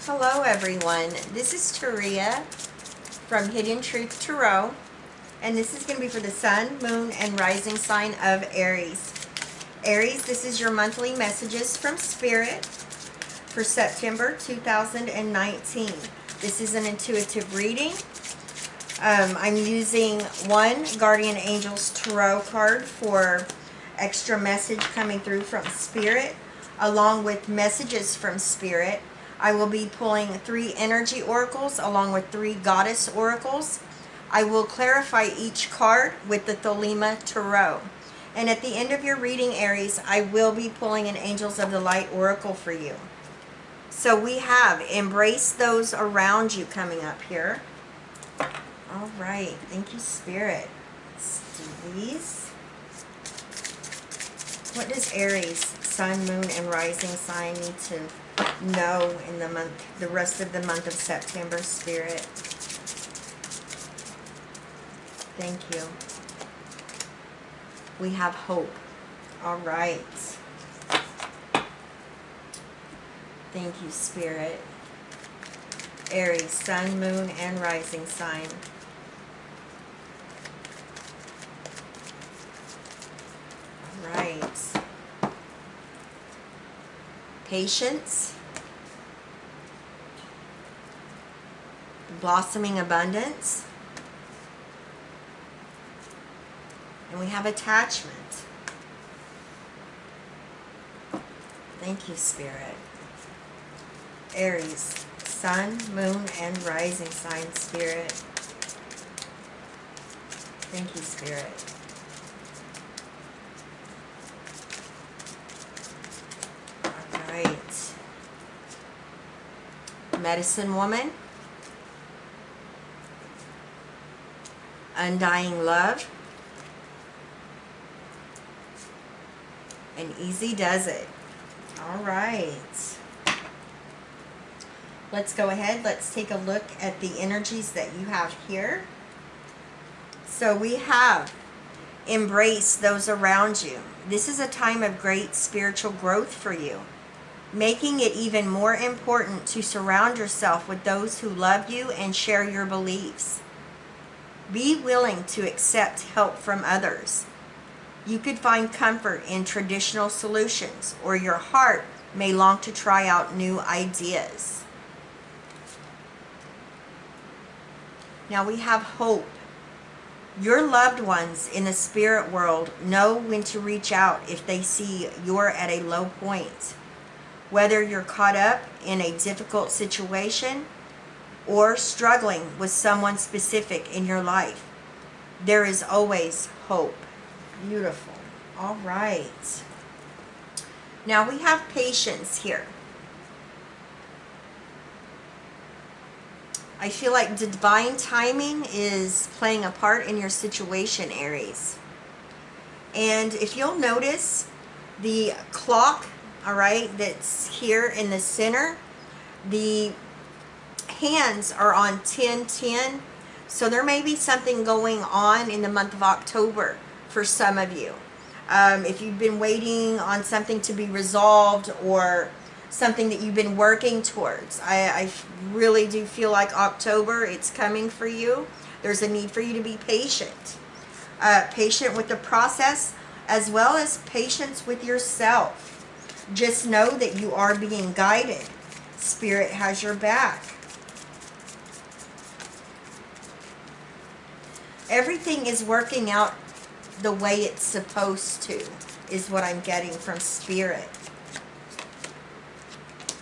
Hello everyone, this is Taria from Hidden Truth Tarot, and this is going to be for the Sun, Moon, and Rising sign of Aries. Aries, this is your monthly messages from Spirit for September 2019. This is an intuitive reading. I'm using one Guardian Angels Tarot card for extra message coming through from Spirit, along with messages from Spirit. I will be pulling 3 energy oracles along with 3 goddess oracles. I will clarify each card with the Thelema Tarot. And at the end of your reading, Aries, I will be pulling an Angels of the Light oracle for you. So we have Embrace Those Around You coming up here. All right, thank you, Spirit. Let's do these. What does Aries, Sun, Moon, and Rising sign need to know in the rest of the month of September, Spirit? Thank you. We have hope. All right. Thank you, Spirit. Aries, Sun, Moon, and Rising sign. All right. Patience, blossoming abundance, and we have attachment. Thank you, Spirit. Aries, Sun, Moon, and Rising sign, Spirit. Thank you, Spirit. Right. Medicine Woman, Undying Love, and Easy Does It. All right. Let's go ahead. Let's take a look at the energies that you have here. So we have Embrace Those Around You. This is a time of great spiritual growth for you, making it even more important to surround yourself with those who love you and share your beliefs. Be willing to accept help from others. You could find comfort in traditional solutions, or your heart may long to try out new ideas. Now we have hope. Your loved ones in the spirit world know when to reach out if they see you're at a low point. Whether you're caught up in a difficult situation or struggling with someone specific in your life, there is always hope. Beautiful. All right. Now we have patience here. I feel like divine timing is playing a part in your situation, Aries. And if you'll notice, the clock, all right, that's here in the center, the hands are on 10-10. So there may be something going on in the month of October for some of you. If you've been waiting on something to be resolved or something that you've been working towards, I really do feel like October, it's coming for you. There's a need for you to be patient. Patient with the process, as well as patience with yourself. Just know that you are being guided. Spirit has your back. Everything is working out the way it's supposed to, is what I'm getting from Spirit.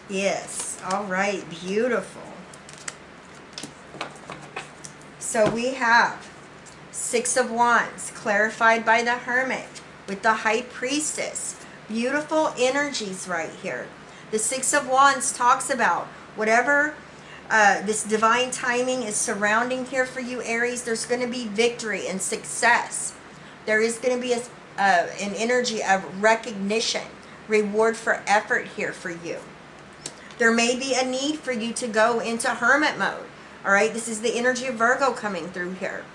Yes, all right, beautiful. So we have 6 of Wands, clarified by the Hermit, with the High Priestess. Beautiful energies right here. The 6 of Wands talks about whatever this divine timing is surrounding here for you, Aries. There's going to be victory and success. There is going to be an energy of recognition, reward for effort here for you. There may be a need for you to go into hermit mode. All right, this is the energy of Virgo coming through here.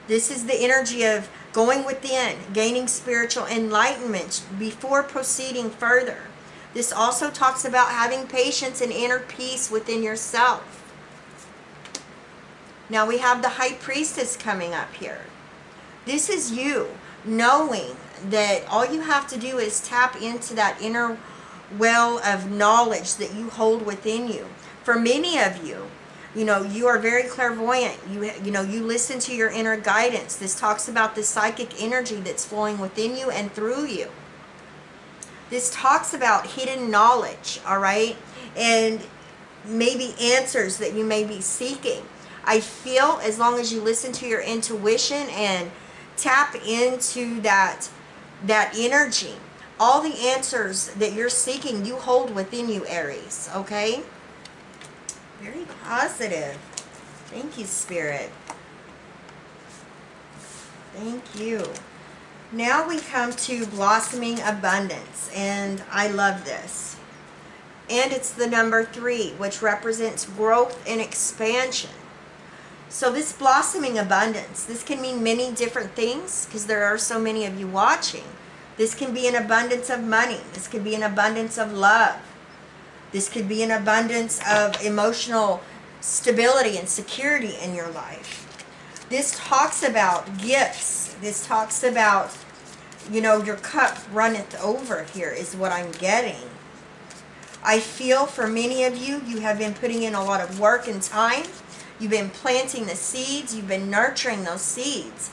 This is the energy of going within, gaining spiritual enlightenment before proceeding further. This also talks about having patience and inner peace within yourself. Now we have the High Priestess coming up here. This is you knowing that all you have to do is tap into that inner well of knowledge that you hold within you. For many of you, you know, you are very clairvoyant. You know, you listen to your inner guidance. This talks about the psychic energy that's flowing within you and through you. This talks about hidden knowledge, all right? And maybe answers that you may be seeking. I feel as long as you listen to your intuition and tap into that energy, all the answers that you're seeking, you hold within you, Aries, okay? Very positive. Thank you, Spirit. Thank you. Now we come to blossoming abundance, and I love this. And it's the number 3, which represents growth and expansion. So this blossoming abundance, this can mean many different things because there are so many of you watching. This can be an abundance of money. This could be an abundance of love. This could be an abundance of emotional stability and security in your life. This talks about gifts. This talks about, you know, your cup runneth over here is what I'm getting. I feel for many of you, you have been putting in a lot of work and time. You've been planting the seeds. You've been nurturing those seeds.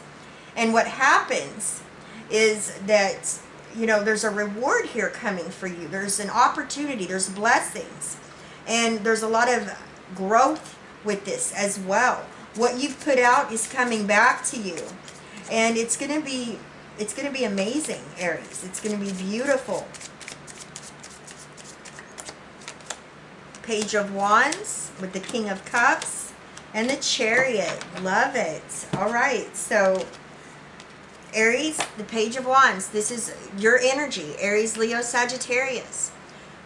And what happens is that, you know, there's a reward here coming for you. There's an opportunity. There's blessings. And there's a lot of growth with this as well. What you've put out is coming back to you. And it's going to be amazing, Aries. It's going to be beautiful. Page of Wands with the King of Cups and the Chariot. Love it. All right. So Aries, the Page of Wands, this is your energy. Aries, Leo, Sagittarius.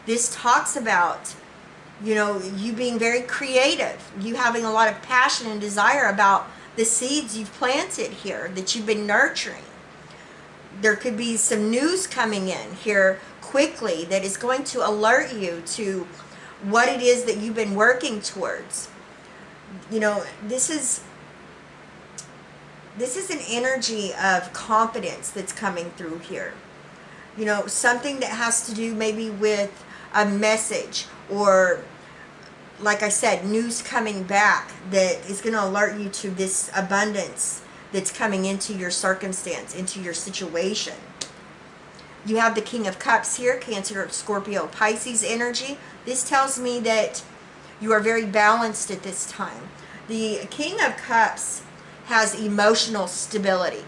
This talks about, you know, you being very creative. You having a lot of passion and desire about the seeds you've planted here that you've been nurturing. There could be some news coming in here quickly that is going to alert you to what it is that you've been working towards. You know, this is an energy of confidence that's coming through here. You know, something that has to do maybe with a message or, like I said, news coming back that is going to alert you to this abundance that's coming into your circumstance, into your situation. You have the King of Cups here, Cancer, Scorpio, Pisces energy. This tells me that you are very balanced at this time. The King of Cups has emotional stability.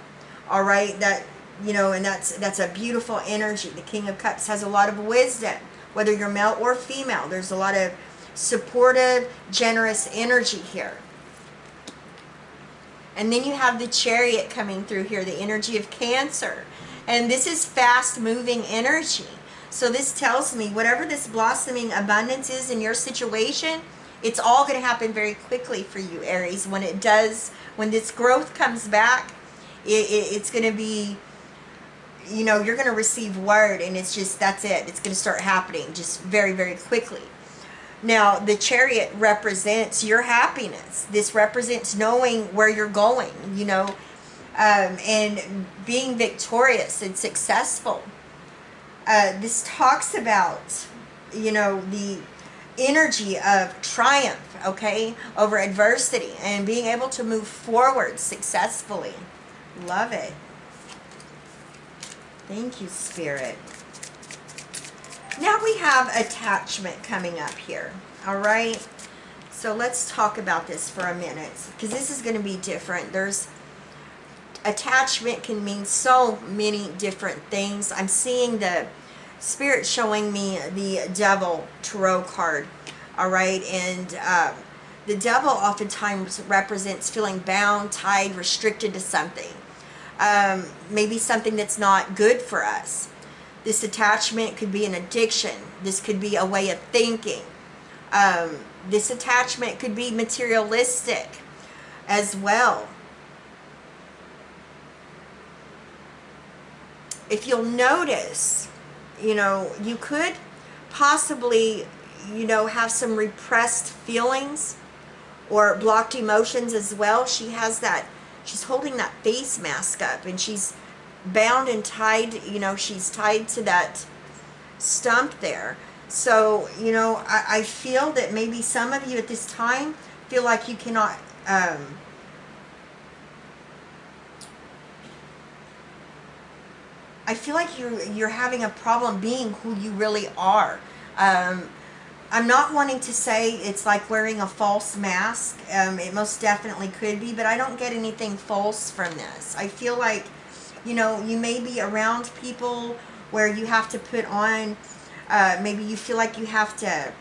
All right, that, you know, and that's a beautiful energy. The King of Cups has a lot of wisdom, whether you're male or female. There's a lot of supportive, generous energy here. And then you have the Chariot coming through here, the energy of Cancer. And this is fast-moving energy. So this tells me whatever this blossoming abundance is in your situation, it's all going to happen very quickly for you, Aries. When it does, when this growth comes back, it's going to be, you know, you're going to receive word, and it's just, that's it. It's going to start happening just very, very quickly. Now, the Chariot represents your happiness. This represents knowing where you're going, you know, and being victorious and successful. This talks about, you know, the energy of triumph, okay, over adversity and being able to move forward successfully. Love it. Thank you, Spirit. Now we have attachment coming up here, all right? So let's talk about this for a minute, because this is going to be different. There's attachment can mean so many different things. I'm seeing the Spirit showing me the Devil Tarot card, all right? And the Devil oftentimes represents feeling bound, tied, restricted to something. Maybe something that's not good for us. This attachment could be an addiction. This could be a way of thinking. This attachment could be materialistic as well. If you'll notice, you know, you could possibly, you know, have some repressed feelings or blocked emotions as well. She has that, she's holding that face mask up, and she's bound and tied, you know, she's tied to that stump there. So, you know, I feel that maybe some of you at this time feel like you cannot, I feel like you're having a problem being who you really are. I'm not wanting to say it's like wearing a false mask. It most definitely could be, but I don't get anything false from this. I feel like, you know, you may be around people where you have to put on, maybe you feel like you have to,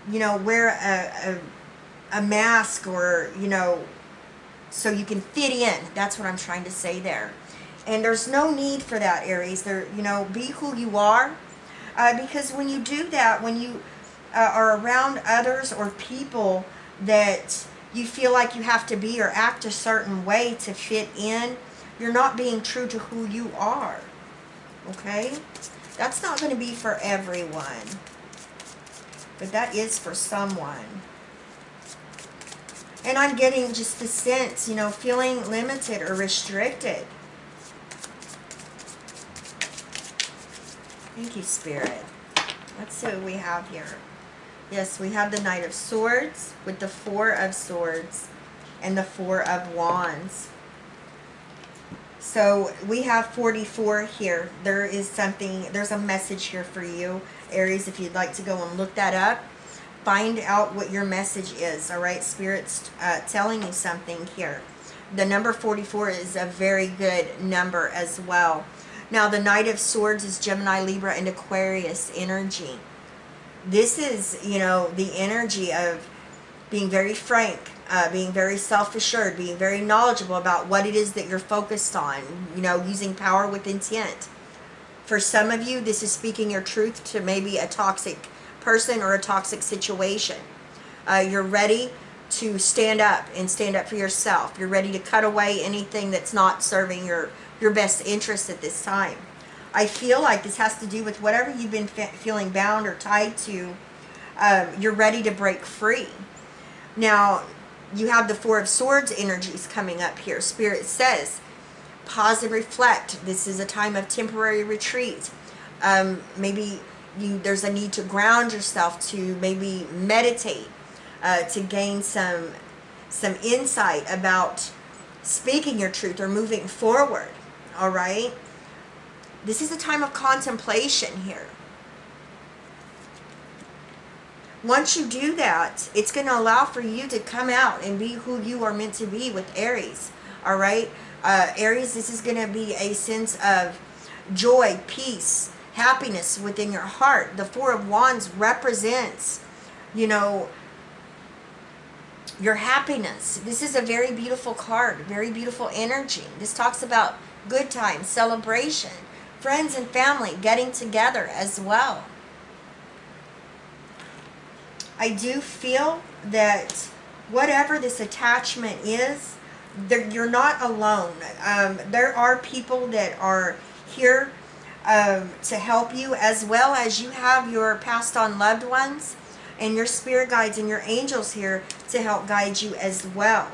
you know, wear a mask, or, you know, so you can fit in. That's what I'm trying to say there. And there's no need for that, Aries. There, you know, be who you are. Because when you do that, when you are around others or people that you feel like you have to be or act a certain way to fit in, you're not being true to who you are. Okay? That's not going to be for everyone, but that is for someone. And I'm getting just the sense, you know, feeling limited or restricted. Thank you, Spirit. Let's see what we have here. Yes, we have the Knight of Swords with the Four of Swords and the Four of Wands. So we have 44 here. There is something, there's a message here for you, Aries, if you'd like to go and look that up. Find out what your message is, all right? Spirit's telling you something here. The number 44 is a very good number as well. Now, the Knight of Swords is Gemini, Libra, and Aquarius energy. This is, you know, the energy of being very frank, being very self-assured, being very knowledgeable about what it is that you're focused on, you know, using power with intent. For some of you, this is speaking your truth to maybe a toxic person or a toxic situation. You're ready to stand up and stand up for yourself. You're ready to cut away anything that's not serving your best interest at this time. I feel like this has to do with whatever you've been feeling bound or tied to. You're ready to break free. Now, you have the Four of Swords energies coming up here. Spirit says, pause and reflect. This is a time of temporary retreat. Maybe there's a need to ground yourself, to maybe meditate, to gain some insight about speaking your truth or moving forward. All right? This is a time of contemplation here. Once you do that, it's going to allow for you to come out and be who you are meant to be with Aries. All right? Aries, this is going to be a sense of joy, peace, happiness within your heart. The Four of Wands represents, you know, your happiness. This is a very beautiful card, very beautiful energy. This talks about good times, celebration, friends and family getting together as well. I do feel that whatever this attachment is, you're not alone. There are people that are here to help you, as well as you have your passed on loved ones and your spirit guides and your angels here to help guide you as well.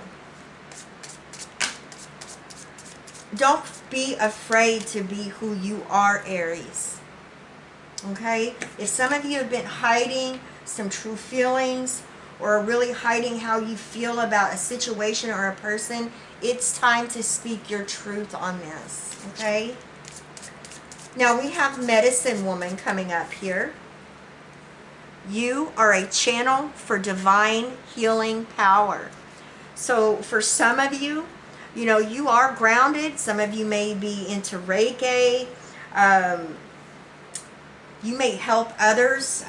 Don't be afraid to be who you are, Aries. Okay? If some of you have been hiding some true feelings, or really hiding how you feel about a situation or a person, it's time to speak your truth on this. Okay? Now we have Medicine Woman coming up here. You are a channel for divine healing power. So for some of you, you know, you are grounded. Some of you may be into Reiki. You may help others.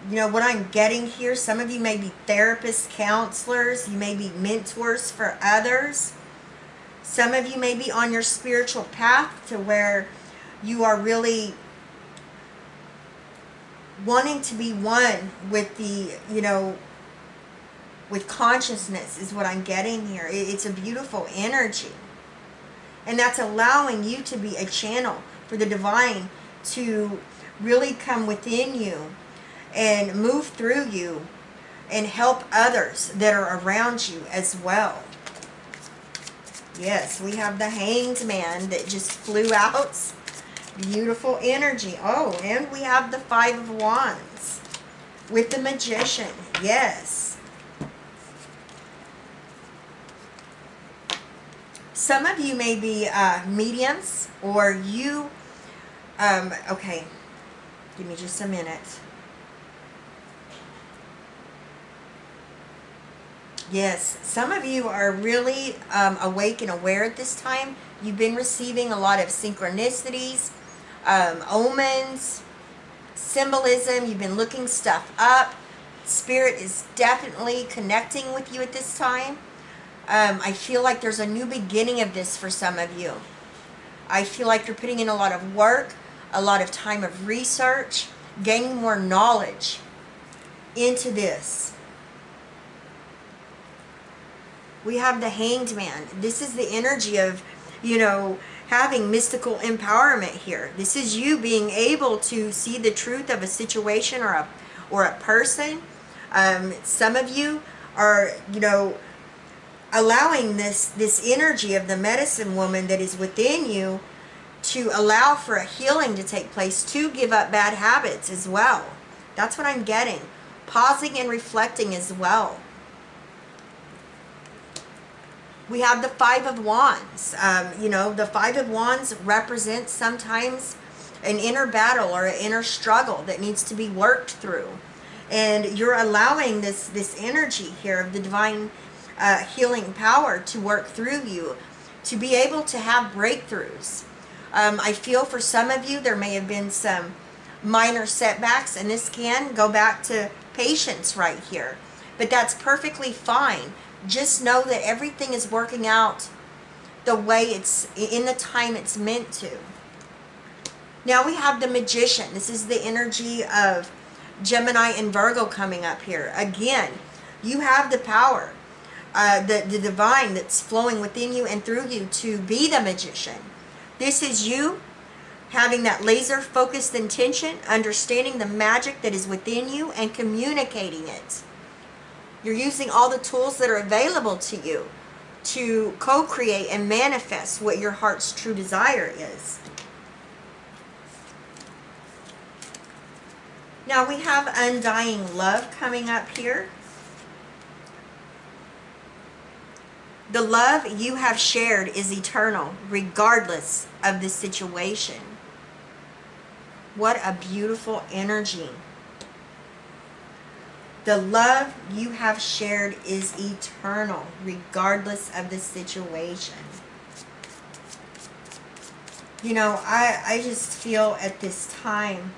You know, what I'm getting here, some of you may be therapists, counselors. You may be mentors for others. Some of you may be on your spiritual path to where you are really wanting to be one with the, you know, with consciousness is what I'm getting here. It's a beautiful energy. And that's allowing you to be a channel for the divine to really come within you and move through you and help others that are around you as well. Yes, we have the Hanged Man that just flew out. Beautiful energy. Oh, and we have the Five of Wands with the Magician. Yes. Some of you may be mediums, or you, okay, give me just a minute. Yes, some of you are really awake and aware at this time. You've been receiving a lot of synchronicities, omens, symbolism. You've been looking stuff up. Spirit is definitely connecting with you at this time. I feel like there's a new beginning of this for some of you. I feel like you're putting in a lot of work, a lot of time of research, gaining more knowledge into this. We have the Hanged Man. This is the energy of, you know, having mystical empowerment here. This is you being able to see the truth of a situation or a person. Some of you are, you know, allowing this energy of the medicine woman that is within you to allow for a healing to take place, to give up bad habits as well. That's what I'm getting. Pausing and reflecting as well. We have the Five of Wands. You know, the Five of Wands represents sometimes an inner battle or an inner struggle that needs to be worked through. And you're allowing this energy here of the divine healing power to work through you, to be able to have breakthroughs. I feel for some of you there may have been some minor setbacks, and this can go back to patience right here. But that's perfectly fine. Just know that everything is working out the way it's in the time it's meant to. Now we have the Magician. This is the energy of Gemini and Virgo coming up here. Again, you have the power, the divine that's flowing within you and through you to be the Magician. This is you having that laser focused intention, understanding the magic that is within you and communicating it. You're using all the tools that are available to you to co-create and manifest what your heart's true desire is. Now we have Undying Love coming up here. The love you have shared is eternal, regardless of the situation. What a beautiful energy. The love you have shared is eternal, regardless of the situation. You know, I just feel at this time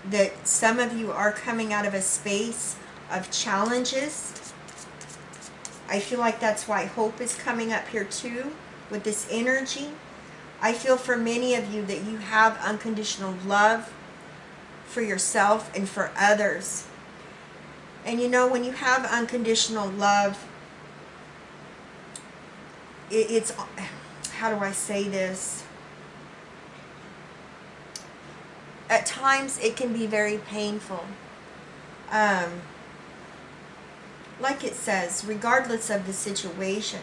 that some of you are coming out of a space of challenges. I feel like that's why hope is coming up here too, with this energy. I feel for many of you that you have unconditional love for yourself and for others. And you know, when you have unconditional love, it's, how do I say this? At times it can be very painful. Like it says, regardless of the situation,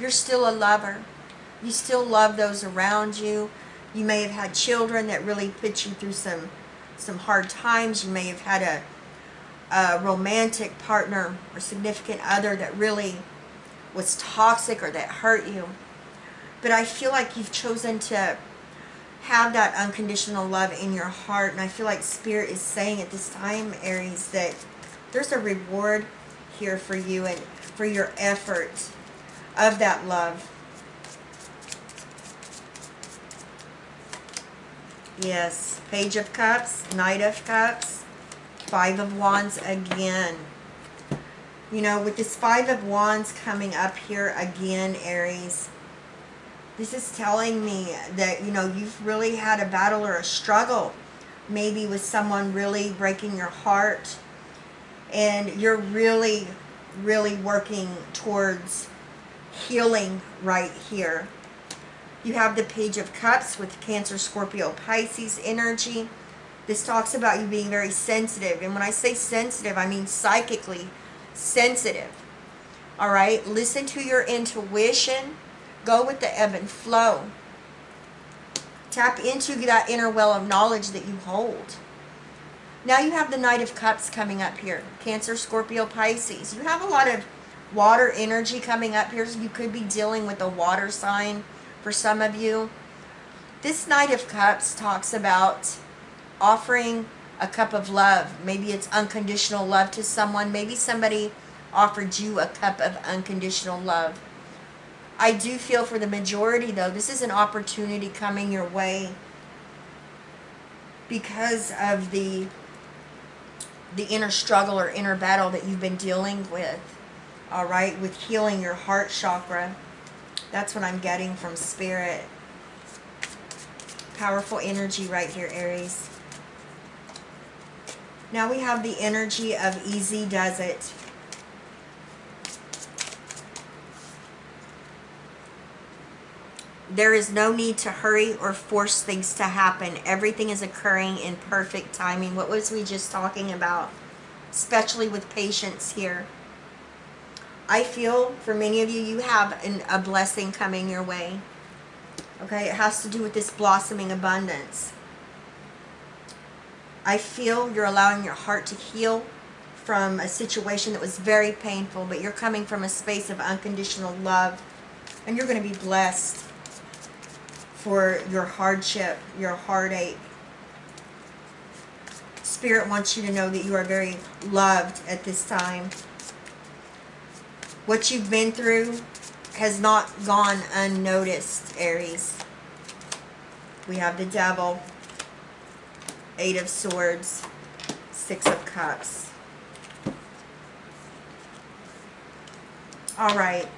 you're still a lover. You still love those around you. You may have had children that really put you through some hard times. You may have had a romantic partner or significant other that really was toxic or that hurt you. But I feel like you've chosen to have that unconditional love in your heart. And I feel like Spirit is saying at this time, Aries, that there's a reward here for you and for your effort of that love. Yes, Page of Cups, Knight of Cups, Five of Wands again. You know, with this Five of Wands coming up here again, Aries, this is telling me that, you know, you've really had a battle or a struggle, maybe with someone really breaking your heart, and you're really, really working towards healing right here. You have the Page of Cups with Cancer, Scorpio, Pisces energy. This talks about you being very sensitive. And when I say sensitive, I mean psychically sensitive. All right? Listen to your intuition. Go with the ebb and flow. Tap into that inner well of knowledge that you hold. Now you have the Knight of Cups coming up here. Cancer, Scorpio, Pisces. You have a lot of water energy coming up here. So you could be dealing with a water sign for some of you. This Knight of Cups talks about offering a cup of love. Maybe it's unconditional love to someone. Maybe somebody offered you a cup of unconditional love. I do feel for the majority, though, this is an opportunity coming your way because of the inner struggle or inner battle that you've been dealing with, all right, with healing your heart chakra. That's what I'm getting from Spirit. Powerful energy right here, Aries. Now we have the energy of easy does it. There is no need to hurry or force things to happen. Everything is occurring in perfect timing. What was we just talking about? Especially with patience here. I feel for many of you, you have a blessing coming your way. Okay, it has to do with this blossoming abundance. I feel you're allowing your heart to heal from a situation that was very painful, but you're coming from a space of unconditional love, and you're going to be blessed for your hardship, your heartache. Spirit wants you to know that you are very loved at this time. What you've been through has not gone unnoticed, Aries. We have the Devil, Eight of Swords, Six of Cups. All right.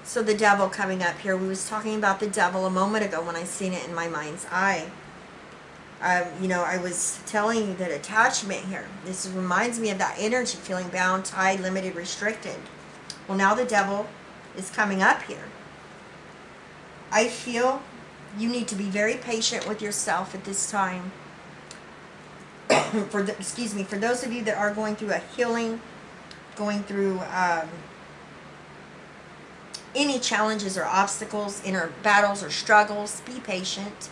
So the Devil coming up here. We was talking about the Devil a moment ago when I seen it in my mind's eye. You know, I was telling you that attachment here. This reminds me of that energy, feeling bound, tied, limited, restricted. Well, now the Devil is coming up here. I feel you need to be very patient with yourself at this time. For those of you that are going through a healing, going through any challenges or obstacles, inner battles or struggles, be patient.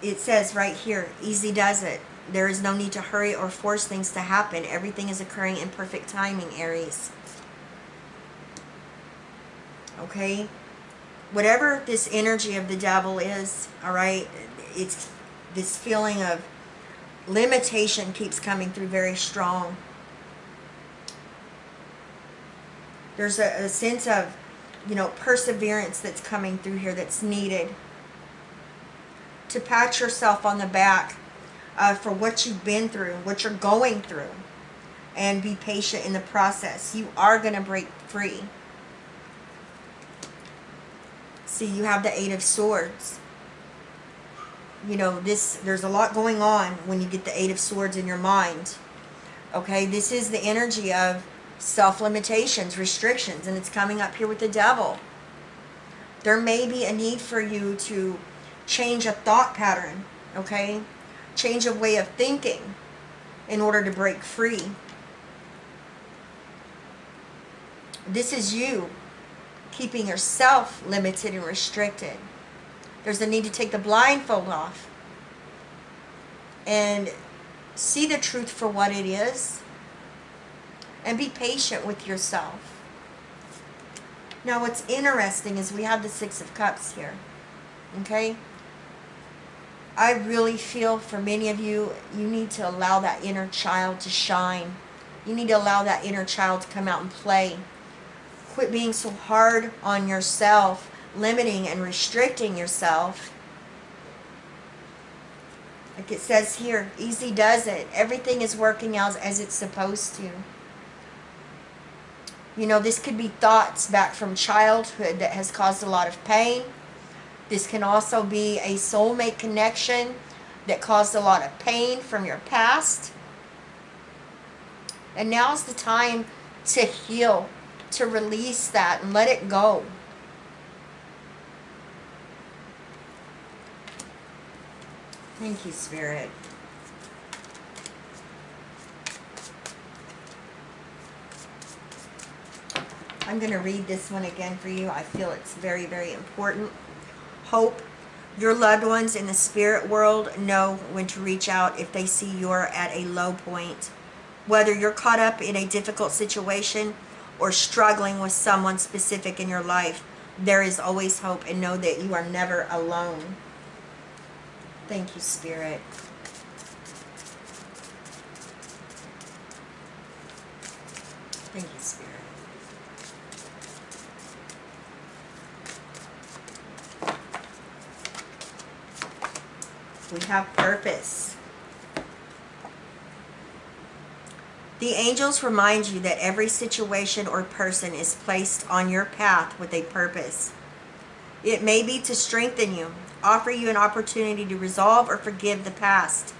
It says right here, easy does it. There is no need to hurry or force things to happen. Everything is occurring in perfect timing, Aries. Okay? Whatever this energy of the Devil is, all right, it's this feeling of limitation keeps coming through very strong. There's a sense of, you know, perseverance that's coming through here that's needed. To pat yourself on the back for what you've been through, what you're going through, and be patient in the process. You are going to break free. See, you have the Eight of Swords. You know, there's a lot going on when you get the Eight of Swords in your mind. Okay, this is the energy of self-limitations, restrictions, and it's coming up here with the Devil. There may be a need for you to change a thought pattern, okay? Change a way of thinking in order to break free. This is you keeping yourself limited and restricted. There's a need to take the blindfold off and see the truth for what it is and be patient with yourself. Now what's interesting is we have the Six of Cups here, okay? I really feel for many of you, you need to allow that inner child to shine. You need to allow that inner child to come out and play. Quit being so hard on yourself, limiting and restricting yourself. Like it says here, easy does it. Everything is working out as it's supposed to. You know, this could be thoughts back from childhood that has caused a lot of pain. This can also be a soulmate connection that caused a lot of pain from your past. And now's the time to heal. to release that and let it go. Thank you, Spirit. I'm going to read this one again for you. I feel it's very, very important. Hope. Your loved ones in the spirit world know when to reach out if they see you're at a low point. Whether you're caught up in a difficult situation or struggling with someone specific in your life, there is always hope, and know that you are never alone. Thank you, Spirit. Thank you, Spirit. We have purpose. The angels remind you that every situation or person is placed on your path with a purpose. It may be to strengthen you, offer you an opportunity to resolve or forgive the past,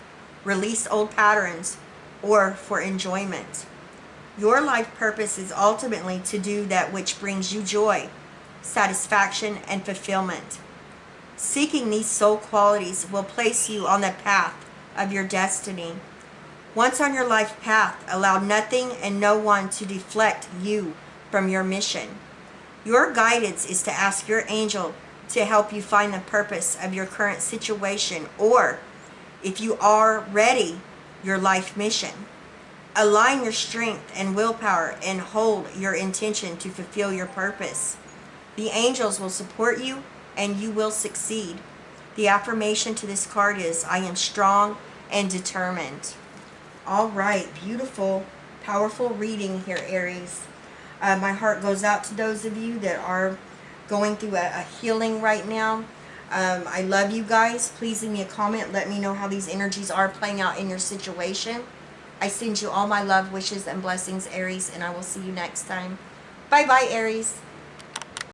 release old patterns, or for enjoyment. Your life purpose is ultimately to do that which brings you joy, satisfaction, and fulfillment. Seeking these soul qualities will place you on the path of your destiny. Once on your life path, allow nothing and no one to deflect you from your mission. Your guidance is to ask your angel to help you find the purpose of your current situation, or, if you are ready, your life mission. Align your strength and willpower and hold your intention to fulfill your purpose. The angels will support you and you will succeed. The affirmation to this card is, I am strong and determined. All right, beautiful, powerful reading here, Aries. My heart goes out to those of you that are going through a healing right now. I love you guys. Please leave me a comment. Let me know how these energies are playing out in your situation. I send you all my love, wishes, and blessings, Aries, and I will see you next time. Bye-bye, Aries.